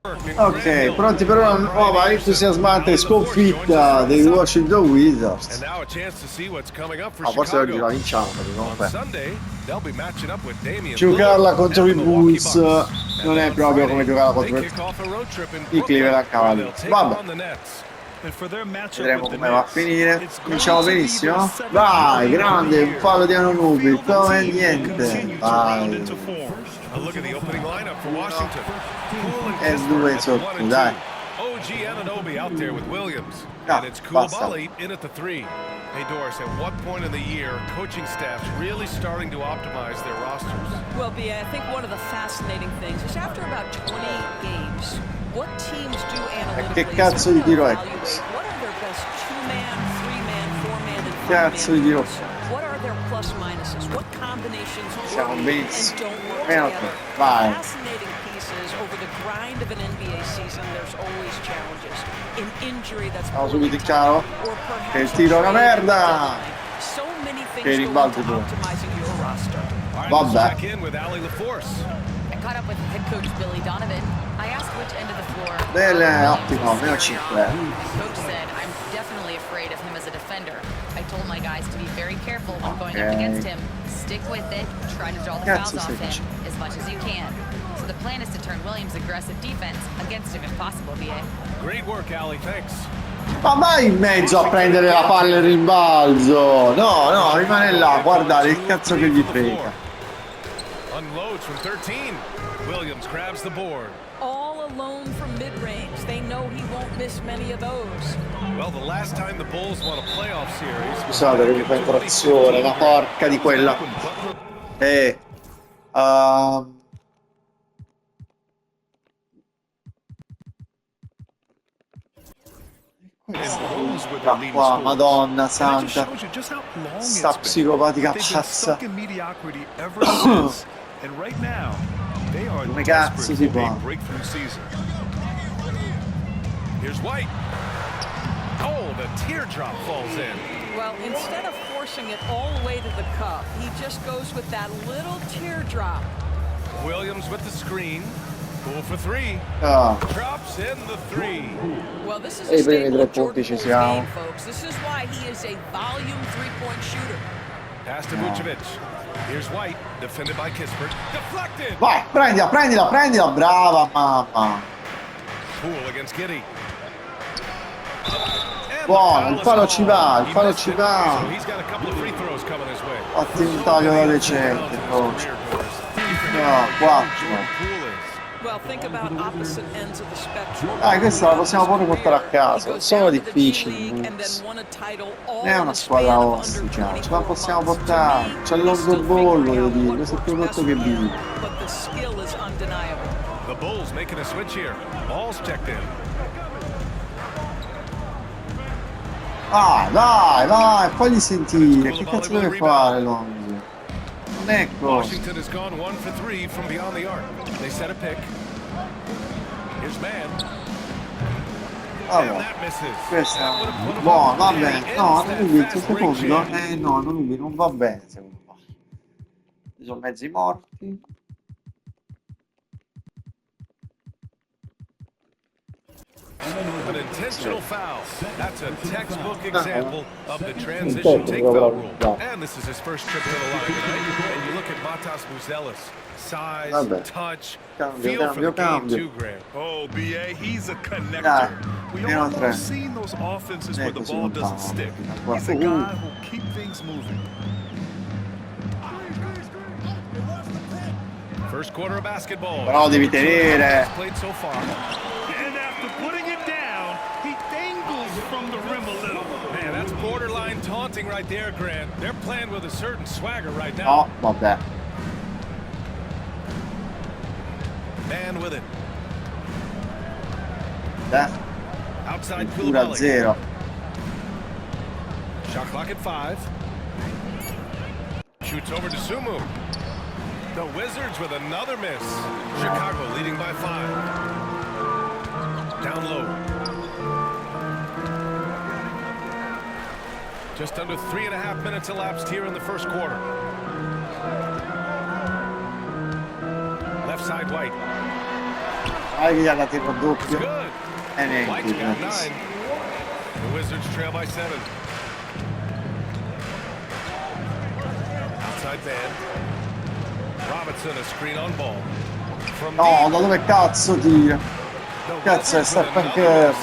Ok, pronti per una nuova entusiasmante sconfitta dei Washington Wizards. Forse oggi la vinciamo, perché comunque giocarla contro i Bulls non è proprio come giocarla contro i Cleveland Cavaliers. Vabbè, vedremo come va a finire. Cominciamo benissimo. Vai, grande, un fallo di Anunoby, come niente. Vai. E due sotto, dai. OG Anunoby out there with Williams. No, and it's basta. Koulibaly in at the 3. Hey Doris, at what point in the year coaching staffs really starting to optimize their rosters? Well, I think one of the fascinating things is after about 20 games, what teams do analytically Che cazzo di tiro è evaluate questo? what are their best 2-man, 3-man, 4-man, and Cazzo di tiro. what are their plus minuses? What combinations Siamo work benissimo. and don't work Meno together? vai. Fascinating pieces over the grind of an NBA season. There's always challenges. An injury that's Siamo subito in chiaro. or perhaps Che il tiro è una merda. so many things Che go rimbalzo into tu. optimizing your roster. All right, let's Vabbè. check in with Ali LaForce. I caught up with head coach Billy Donovan. I asked which end of the floor. Bene, ottimo, meno 5. Coach said, I'm definitely afraid of him as a defender. I told my guys to be very careful when going up against him. Stick with it, try to draw the fouls off him as much as you can. So the plan is to turn Williams' aggressive defense against him if possible, VA. Great work, Ali. Thanks. Ma vai in mezzo a prendere la palla e il rimbalzo. No, no, rimane là, guardate il cazzo che gli frega. Unloads from 13. Williams grabs the board. All alone from mid-range. They know he won't miss many of those. Well, the last time the Bulls won a playoff series. Scusate che mi fa incorazione, ma porca di quella. Questa qua, madonna santa, sta psicopatica pazza. Come cazzo si fa? Here's White. Oh, the teardrop falls in. Well, instead of forcing it all the way to the cup, he just goes with that little teardrop. Williams with the screen. Cool for 3. Ah. Drops in the 3. Well, this is E a i primi staple 3 of Jordan punti ci Poole's siamo. game, folks. This is why he is a volume three-point shooter. Pass to Vucevic. Here's White, defended by Kispert. Deflected. Vai, prendila, brava mamma. Poole against Giddey. Buono, il palo ci va, il palo ci va. So he's got a couple of free throws coming his way. Fatti un taglio da decente, coach. No, 4. Well, think about opposite ends of the spectrum. Dai, questa la possiamo pure portare a casa. He goes Sono down to the G difficili. League and then won a title all Non è in una the squadra span of ostica, under ce la possiamo 24 portare. months. C'è To me, l'Orgo he's still Ball, figuring voglio out dire, what questo è più works brutto che best for him, vive. but the skill is undeniable. The Bulls making a switch here. Ball's checked in. Vai, fagli sentire. Che cazzo deve fare Lonzo? Non è cosa. Washington has gone 1 for 3 from beyond the arc. They set a pick. Here's Mann. And Vabbè, that misses. questa That would have put è him buona, on va the bene. ends No, that non ubi il fast secondo. break No, change. non ubi, non va bene secondo me. Ci sono mezzi morti. An intentional foul. That's a textbook example of the transition take foul rule. And this is his first trip to the line tonight. And you look at Matas Buzelis. Size, Vabbè. touch, Cambio, feel for the game cambio. too, Grant. Oh, BA, he's a connector. Dai, We meno all tre. have seen those offenses where the così ball lontano, doesn't stick. guarda. He's a guy who'll keep things moving. First quarter of basketball. Però devi tenere. Played so far. And after putting it down, he dangles from the rim a little. Man, that's borderline taunting right there, Grant. They're playing with a certain swagger right now. No, vabbè. Man with it. Outside Pure a Koulibaly. 0. Shot clock at 5. Shoots over to Sumu. The Wizards with another miss. Chicago leading by 5. Down low. Just under 3.5 minutes elapsed here in the first quarter. Left side White. Vai che gli ha dato il It's raddoppio. good. E White's got 9. neanche. The Wizards trail by 7. Outside man. Robinson, a screen on ball. From No, deep. da dove cazzo tira? The Cazzo è Wizards with Stephen another Curry. miss.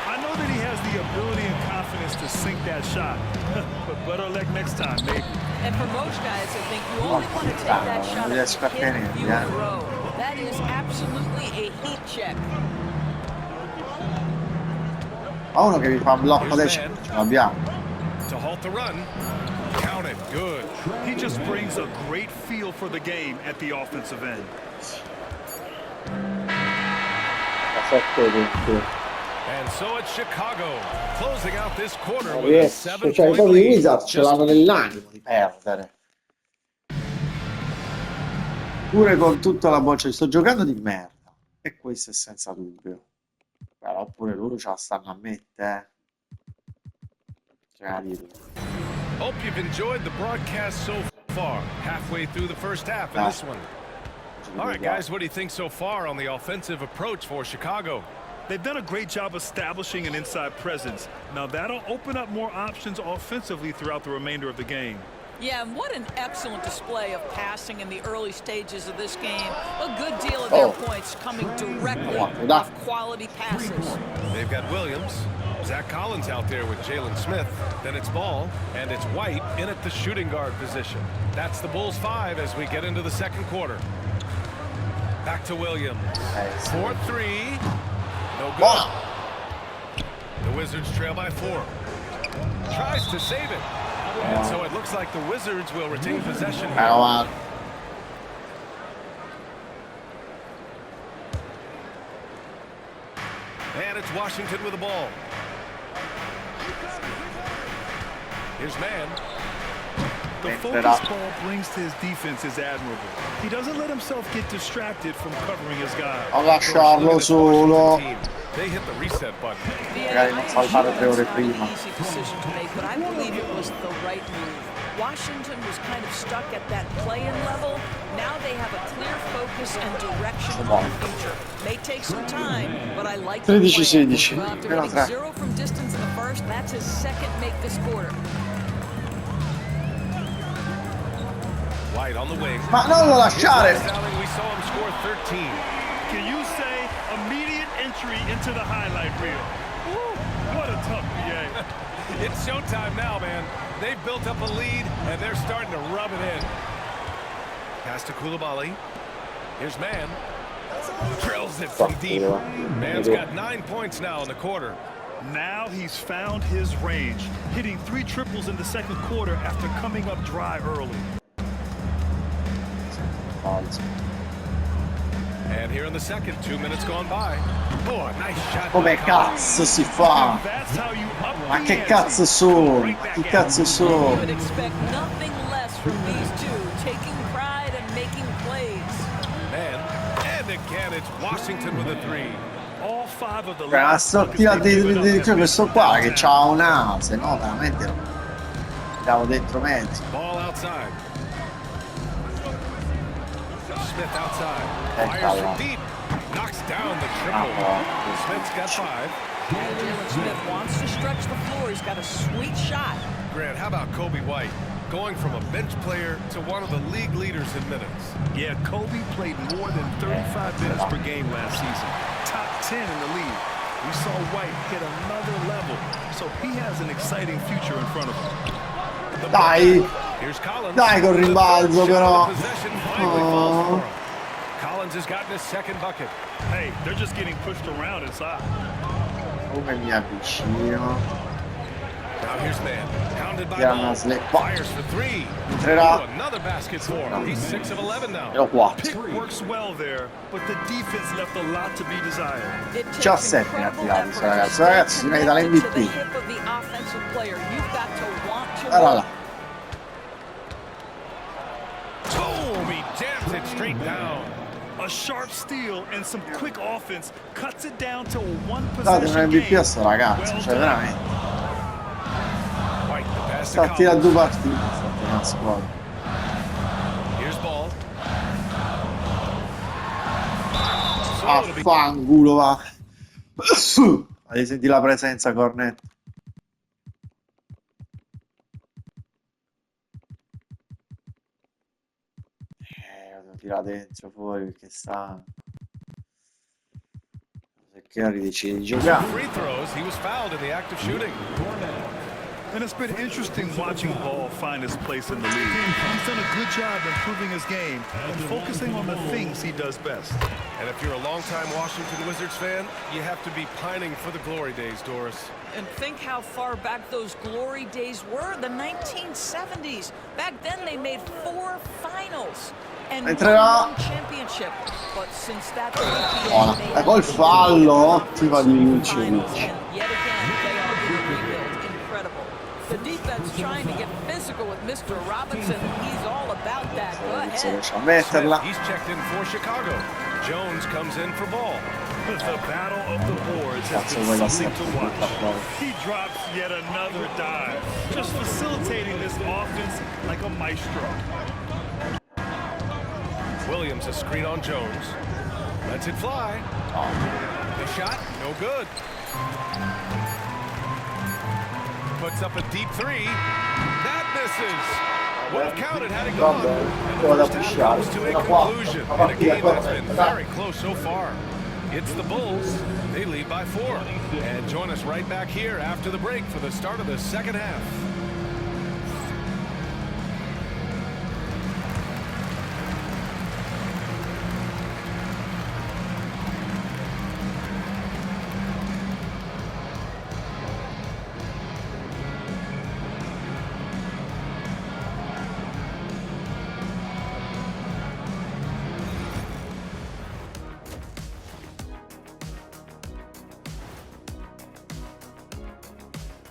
I know that he has the ability and confidence to sink that shot, but better luck next time, maybe. And for most guys, I think you only want to take that shot non if riesco a you hit a tenere, few in eh. a row. That is absolutely a heat check. Ma uno che mi fa un blocco Here's decimo, man. ce l'abbiamo. To halt the run. Count it. Good. He just brings a great feel for the game at the offensive end. 7 punti. And so it's Chicago closing out this quarter Non with a riesco, cioè i 7-point propri lead. Wizards ce l'hanno nell'animo di Perdere. Pure con tutta la boccia, sto giocando di merda. E questo è senza dubbio. Però pure loro ce la stanno a mettere. Cioè, a dirlo. Hope you've enjoyed the broadcast so far. Halfway through the first half in this one. All right, guys, what do you think so far on the offensive approach for Chicago? They've done a great job establishing an inside presence. Now that'll open up more options offensively throughout the remainder of the game. Yeah, and what an excellent display of passing in the early stages of this game. A good deal of their points coming directly off quality passes. They've got Williams, Zach Collins out there with Jalen Smith. Then it's Ball, and it's White in at the shooting guard position. That's the Bulls 5 as we get into the second quarter. Back to Williams. 4-3. No good. The Wizards trail by 4. Tries to save it. And so it looks like the Wizards will retain possession here. And it's Washington with the ball. Here's man. The focus ball brings to his defense is admirable. He doesn't let himself get distracted from covering his guy. A lasciarlo solo. They hit the reset button. Magari non saltare 3 ore prima. Easy decision to make, but I believe it was the right move. Washington was kind of stuck at that play-in level. Now they have a clear focus and direction for the future. May take some time, but I like the 13-16. Well, after Meno hitting 3. 0 from distance in the first, that's his second make this quarter. White on the wing. Ma non lo lasciare! We saw him score 13. Can you say immediate entry into the highlight reel? Woo, what a tough BA. It's showtime now, man. They've built up a lead, and they're starting to rub it in. Pass to Coulibaly. Here's Man. Drills it from deep. Man's got 9 points now in the quarter. Now he's found his range, hitting 3 triples in the second quarter after coming up dry early. And here in the second, 2 minutes gone by. Oh, a nice shot. Come cazzo si fa? That's how you up Ma the che ante. cazzo sono? Right Ma back che at cazzo him. You sono? would expect nothing less from these two, taking pride and making plays. Man. And again, it's Washington with a 3. All 5 of the La last sortita buckets they've given up di have been questo qua che downtown. c'ha una, se no veramente andiamo dentro mezzo. Ball outside. Smith outside. Eccola. Fires from deep. Knocks down the triple. Smith's got 5. And Jalen Smith wants to stretch the floor. He's got a sweet shot. Grant, how about Kobe White? Going from a bench player to one of the league leaders in minutes. Yeah, Kobe played more than 35 minutes per game last season. Top 10 in the league. We saw White hit another level, so he has an exciting future in front of him. Dai! Here's Collins. Dai col rimbalzo The third shot però! of the possession finally falls for him. Collins has gotten his second bucket. Hey, they're just getting pushed around inside. Come mi avvicino? Now here's Man. Hounded by Yeah, Ball. slip. Fires for 3. Entrerà. Oh, another basket for him. He's 6 of 11 now. Ero 4. Pick works well there, but the defense left a lot to be desired. It takes 17 ne ha incredible tirati, effort ragazzi. to Ragazzi, stay si merita connected to the l'MVP. hip of the offensive player. You've got to want to Guarda là. work. Boom! He jams it straight down. A sharp steal and some quick offense cuts it down to a one Date un possession MVP game. a sto ragazzo, Well cioè done. veramente. White, the pass to Sta a tirare Collins. 2 partite, sta a tirare una squadra. Here's Ball. So Affanculo, va. Hai sentito la presenza, Cornet? Lo tira dentro fuori perché sta. Perché decide di giocare. Free throws. He was fouled in the act of shooting. And it's been interesting watching Ball find his place in the league. He's done a good job improving his game and focusing on the things he does best. And if you're a longtime Washington Wizards fan, you have to be pining for the glory days, Doris. And think how far back those glory days were, the 1970s. Back then they made 4 finals and Entrerà. one championship. But since that Buona. Col fallo, ottima di Vucevic. yet again they are in a rebuild. Incredible. The defense trying to get physical with Mr. Robinson. He's all about that. Go ahead. Riesce a metterla. He's checked in for Chicago. Jones comes in for Ball. The battle of the boards has Cazzo, been vuoi la something to watch. sempre. He drops yet another dive, just facilitating this offense like a maestro. Williams a screen on Jones. Lets it fly. The shot, no good. Puts up a deep three. That misses. Would have counted had it gone. And the first half comes to a conclusion in a game that's been very close so far. It's the Bulls. They lead by 4. And join us right back here after the break for the start of the second half.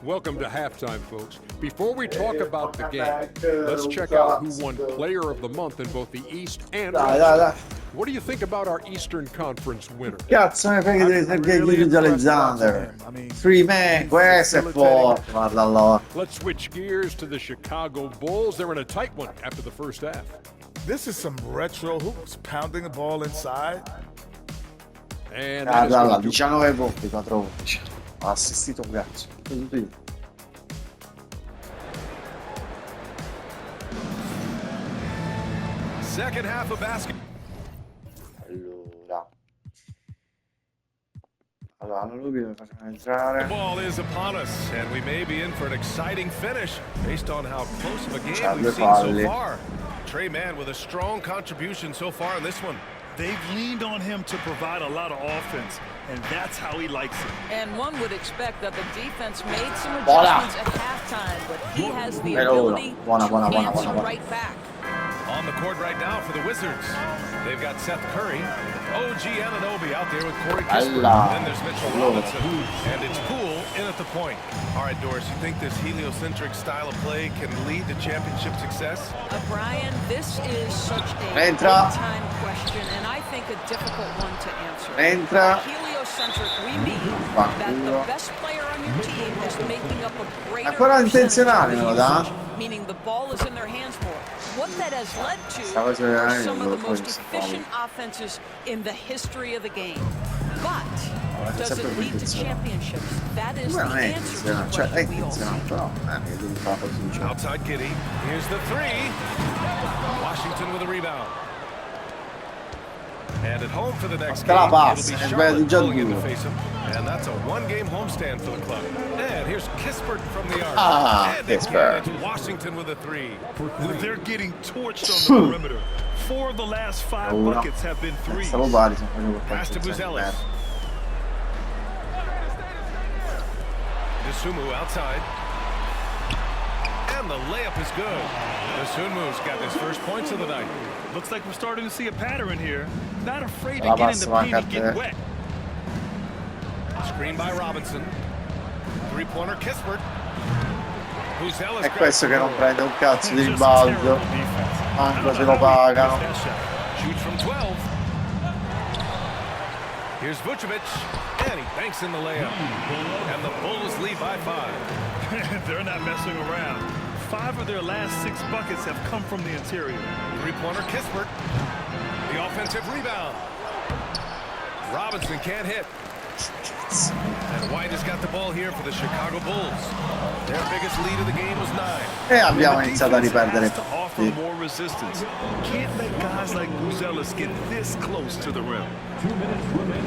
Welcome to halftime, folks. Before we talk about the game, let's check out who won Player of the Month in both the East and West. What do you think about our Eastern Conference winner? Cazzo ne frega di Sergei Alexander. Free man, questo è forte, guarda allora. Let's switch gears to the Chicago Bulls. They're in a tight one after the first half. This is some retro hoops, pounding the ball inside. And that is Guarda, going to 19 punti, 4 11. Ha assistito un cazzo. Tutto io. Second half of basketball. Allora, non lo vedo, facciamo entrare. The ball is upon us, and we may be in for an exciting finish based on how close of a game we've seen so far. Trey Mann with a strong contribution so far in this one. They've leaned on him to provide a lot of offense, and that's how he likes it. And one would expect that the defense made some adjustments at halftime, but he has the ability to answer right back. On the court right now for the Wizards, they've got Seth Curry, OG Anunoby out there with Corey Kispert. Then there's Mitchell Robinson, and it's Poole in at the point. All right, Doris, you think this heliocentric style of play can lead to championship success? Brian, this is such a Entra. big-time question, and I think a difficult one to answer. Entra. By heliocentric, we mean that the best player on your team is making up a greater Ancora intenzionale, me lo dà? meaning the ball is in their hands more. What that has led to Stavo are cercando some of the most questo, efficient offenses in the history of the game. But does sempre it lead to intenzionale. championships? That is the Non è answer to the intenzionale, cioè è question we all intenzionale, seek. però che devi fare così, cioè. Outside Giddey, here's the three. Washington with a rebound. And at home for the next game, la it'll passa, be è Charlotte già going in to duro. face him. And that's a one-game homestand for the club. And here's Kispert from the arc. And Kispert. again, it's Washington with a three. They're getting torched on the perimeter. 4 of the last 5 buckets have been threes. Stavo pari, sono proprio Pass to Buzelis. Dosunmu outside. And the layup is good. Dosunmu's got his first points of the night. Looks like we're starting to see a pattern here. Not afraid to La get in the passa paint and manca a get te. wet. Screen by Robinson. Three-pointer Kispert. Buzelis È questo che non prende un cazzo di Just rimbalzo. terrible defense. Manco se lo pagano. That shot. shoots from 12. Here's Vucevic, and he banks in the layup. And the Bulls lead by 5. They're not messing around. 5 of their last 6 buckets have come from the interior. Three-pointer Kispert. The offensive rebound. Robinson can't hit. And White has got the ball here for the Chicago Bulls. Their biggest lead of the game was 9. E abbiamo iniziato a riperdere. To offer more resistance. Can't let guys like Buzelis get this close to the rim.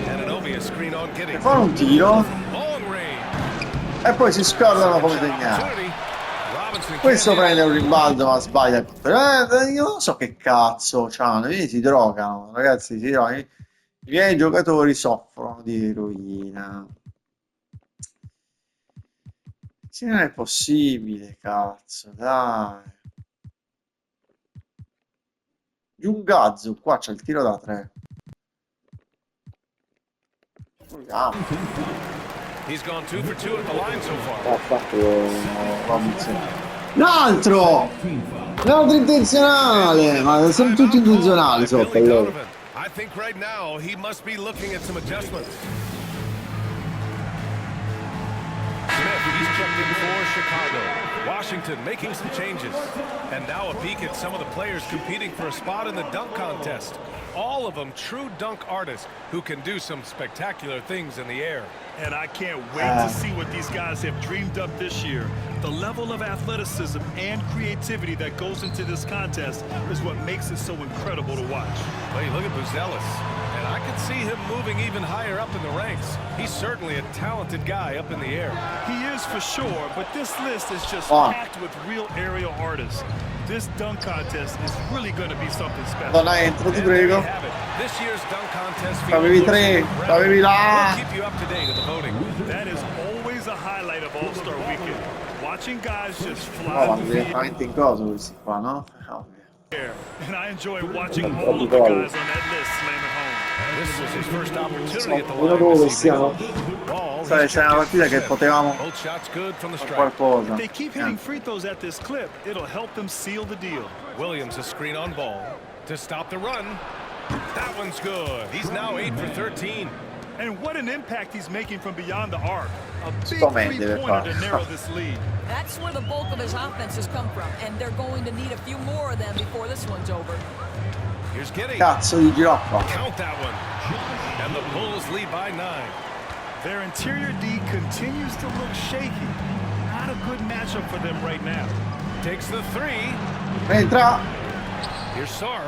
Anunoby a screen on Giddey. E fanno un tiro Long range. e poi si scordano come segnare. Opportunity. Robinson Questo can't hit. prende un rimbalzo ma sbaglia. Io non so che cazzo c'hanno, si drogano, ragazzi, si drogano. I miei giocatori soffrono di eroina. Sì, non è possibile, cazzo, dai. Giungazzo, qua c'è il tiro da 3. Proviamo. He's gone 2 for 2 at the line so far. L'altro intenzionale, ma sono tutti intenzionali sotto Billy loro. Donovan. I think right now he must be looking at some adjustments. Smith, he's checked in for Chicago. Washington making some changes. And now a peek at some of the players competing for a spot in the dunk contest. All of them true dunk artists who can do some spectacular things in the air. And I can't wait to see what these guys have dreamed up this year. The level of athleticism and creativity that goes into this contest is what makes it so incredible to watch. Well, you look at Buzelis, and I can see him moving even higher up in the ranks. He's certainly a talented guy up in the air. He is for sure, but this list is just packed with real aerial artists. This dunk contest is really going to be something special. Donna, entro, ti prego. This year's dunk contest Avevi 3, avevi là. We'll keep you up to date in the voting. That is always a highlight of All-Star Weekend. Watching guys just No, fly vanno through the direttamente in cosa questi qua, no? air. And I enjoy watching all of the guys on that list slam it home. This was his first opportunity at the Vedo line dove this siamo. evening. Ball, Sai, he's c'è una checked in partita for che Smith. potevamo Both shots good from the fare stripe. qualcosa. If they keep hitting free throws at this clip, it'll help them seal the deal. Williams a screen on ball to stop the run. That one's good. He's now 8 for 13. And what an impact he's making from beyond the arc. A big Sto-man deve three-pointer to fare. narrow this lead. That's where the bulk of his offense has come from, and they're going to need a few more of them before this one's over. Here's Giddey. Cazzo di girocco. Count that one. And the Bulls lead by 9. Their interior D continues to look shaky. Not a good matchup for them right now. Takes the 3. Entra. Here's Sarr.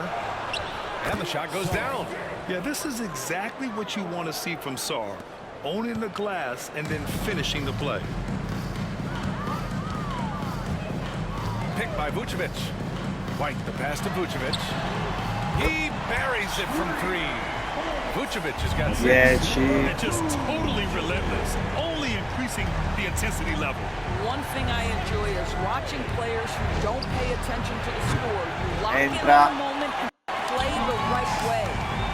And the shot goes down. Yeah, this is exactly what you want to see from Sarr. Owning the glass and then finishing the play. Picked by Vucevic. White the pass to Vucevic. He buries it from 3. Vucevic has got 6. 10. And just totally relentless, only increasing the intensity level. One thing I enjoy is watching players who don't pay attention to the score. You lock in Entra. on the moment and play the right way.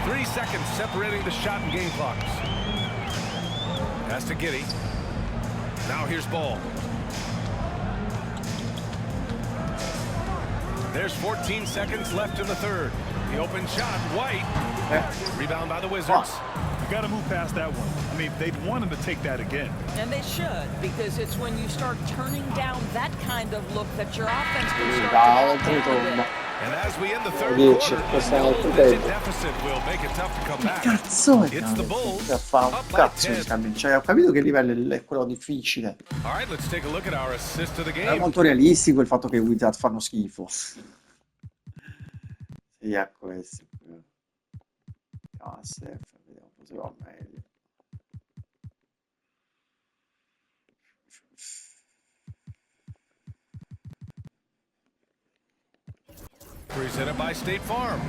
3 seconds separating the shot and game clocks. Pass to Giddey. Now here's Ball. There's 14 seconds left in the third. The open shot, White. Rebound by the Wizards. You got to move past that one. I mean, they'd want him to take that again. And they should, because it's when you start turning down that kind of look that your offense can start Dal to oltre tomba. And as we end the third 10, quarter, questo è the un altro double-digit tempo. deficit will make it tough to come back. Cazzo è It's the Bulls a fare un up by cazzo di 10. scambio. Cioè, ho capito che il livello è quello difficile. All right, let's take a look at our assist of the È game. molto realistico il fatto che i Wizard fanno schifo. Sì, a questo. No, Steph, vediamo se va meglio. Presented by State Farm.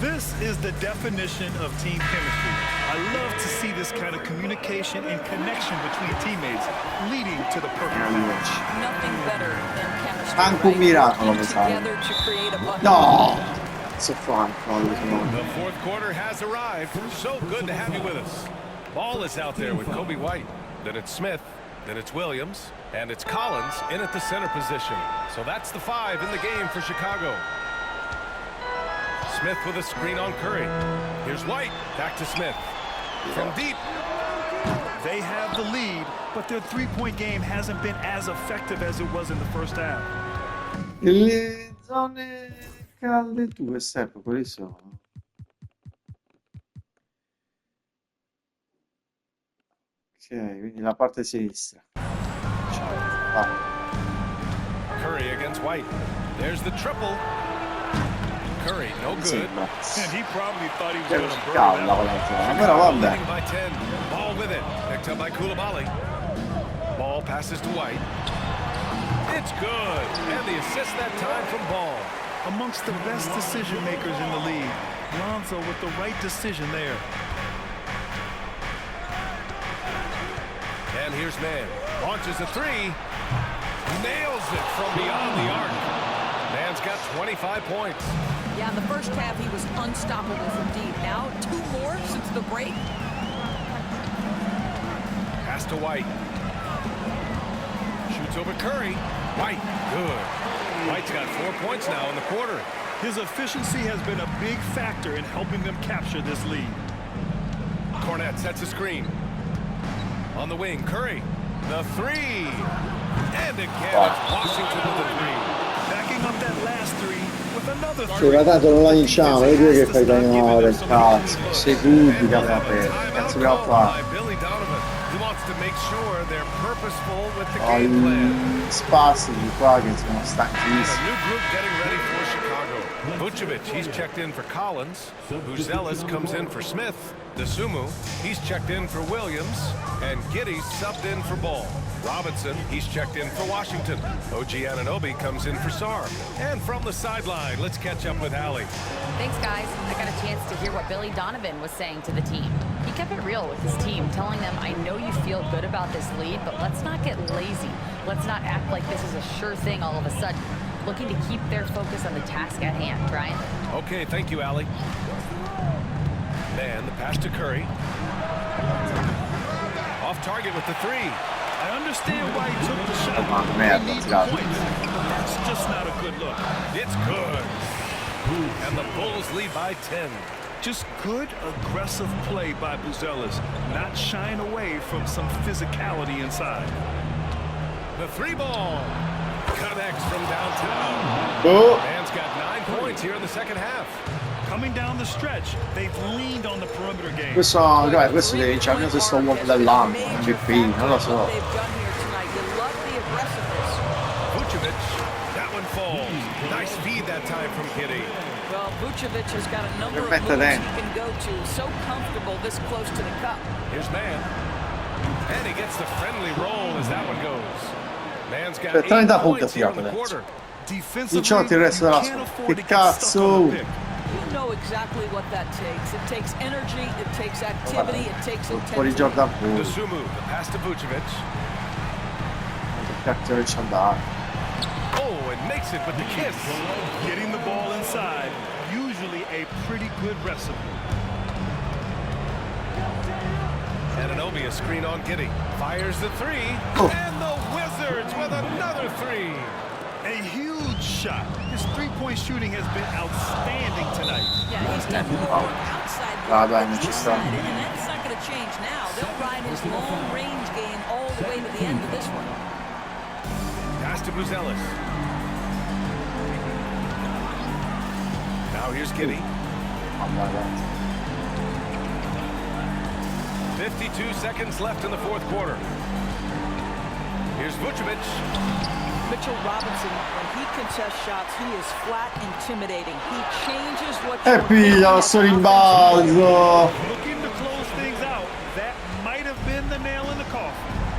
This is the definition of team chemistry. I love to see this kind of communication and connection between teammates leading to the perfect match. Nothing better than chemistry. Anche un miracolo, Working mi sa. together to create a bucket. No! So far, no, The fourth quarter has arrived. So good to have you with us. Ball is out there with Kobe White. Then it's Smith. Then it's Williams. And it's Collins in at the center position. So that's the 5 in the game for Chicago. Smith with a screen on Curry. Here's White. Back to Smith. From deep. They have the lead, but their three-point game hasn't been as effective as it was in the first half. Le zone calde tue, Steph, quali sono? quindi la parte sinistra. Vai. Curry against White. There's the triple. Curry, no good. And he probably thought he was Che going to burn calla that. con la zona, però vabbè. Leading by 10. Ball with it. Picked up by Koulibaly. Ball passes to White. It's good. And the assist that time from Ball. Amongst the best decision makers in the league. Lonzo with the right decision there. And here's Mann. Launches a three. Nails it from beyond the arc. Mann's got 25 points. Yeah, in the first half, he was unstoppable indeed. Now, 2 more since the break. Pass to White. Shoots over Curry. White, good. White's got 4 points now in the quarter. His efficiency has been a big factor in helping them capture this lead. Cornette sets a screen. On the wing, Curry. The three. And again, it's Washington with the three. Backing up that last three with another Sì, three. ma tanto non la vinciamo, vedi che fai bene del Cazzo, secondi che abbiamo perso. Cazzo dobbiamo fare? Billy Donovan, who wants to make sure they're purposeful with the game plan. Spazi di qua che sono And a stanchissimi. new group getting ready for Chicago. Vucevic, he's checked in for Collins. Buzelis comes in for Smith. DeSumo, he's checked in for Williams. And Giddey subbed in for Ball. Robinson, he's checked in for Washington. OG Anunoby comes in for Sarr. And from the sideline, let's catch up with Allie. Thanks, guys. I got a chance to hear what Billy Donovan was saying to the team. He kept it real with his team, telling them, I know you feel good about this lead, but let's not get lazy. Let's not act like this is a sure thing all of a sudden. Looking to keep their focus on the task at hand, Brian. Okay, thank you, Allie. Man, the pass to Curry. Off target with the three. I understand why he took the shot. merda, They need the scusa. points. That's just not a good look. It's good. And the Bulls lead by 10. Just good, aggressive play by Buzelis, not shying away from some physicality inside. The three ball connects from downtown. Oh, Man's got 9 points here in the second half. Coming down the stretch, they've leaned on the perimeter game. questo deve vincere almeno se sto uomo dell'anno, MVP, non lo so. They've done here tonight. You love the aggressiveness. Vucevic, that one falls. Nice feed that time from Giddey. Well, Vucevic has got a number of Perfetto, moves dai. he can go to. So comfortable this close to the cup. Here's Mann. And he gets the friendly roll as that one goes. Man's got 8 30 punti points here in tirato the adesso. quarter. Defensively, 18 il resto della you can't squadra. afford Che to get stuck on cazzo? the pick. You know exactly what that takes. It takes energy, it takes activity, it takes Fuori intensity. Jordan Poole. DeSumo, the pass to Vucevic. Che cazzo ci andare? Oh, and makes it with the kiss. Getting the ball inside, usually a pretty good recipe. Anunoby, a screen on Giddey. Fires the three. Oh. And the Wizards with another three. A huge shot. His three-point shooting has been outstanding tonight. Yeah, he's definitely Oh. more outside. Ah, dai, than non ci inside, sta. and that's not going to change now. They'll ride his long-range game all the way to the end of this one. Pass to Buzelis. Now here's Giddey. Mamma mia. 52 seconds left in the fourth quarter. Here's Vucevic. Mitchell Robinson, when he contests shots, he is flat intimidating. He changes what E you're piglia sto rimbalzo. Looking to close things out. That might have been the nail in the coffin.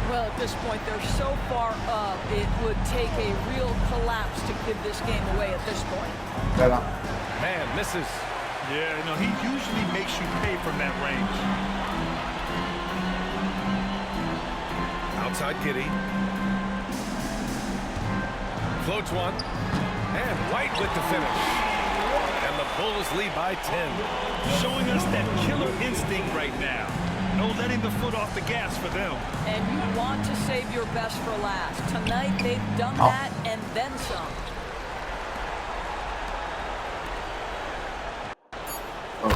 Well, at this point, they're so far up, it would take a real collapse to give this game away at this point. Bella. Man misses. Yeah, no, he usually makes you pay from that range. Outside Giddey. Floats one. And White with the finish. And the Bulls lead by 10. Showing us that killer instinct right now. No letting the foot off the gas for them. And you want to save your best for last. Tonight, they've done that and then some.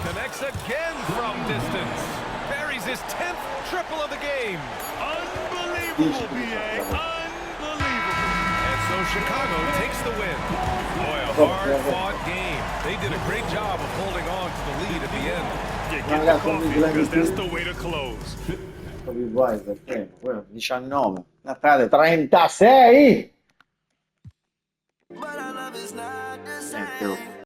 Connects again from distance. Buries his 10th triple of the game. Unbelievable, B.A. Unbelievable. And so Chicago takes the win. Boy, a hard-fought game. They did a great job of holding on to the lead at the end. Yeah, get the coffee because that's the way to close. Vai, perché? 19. Frate, 36!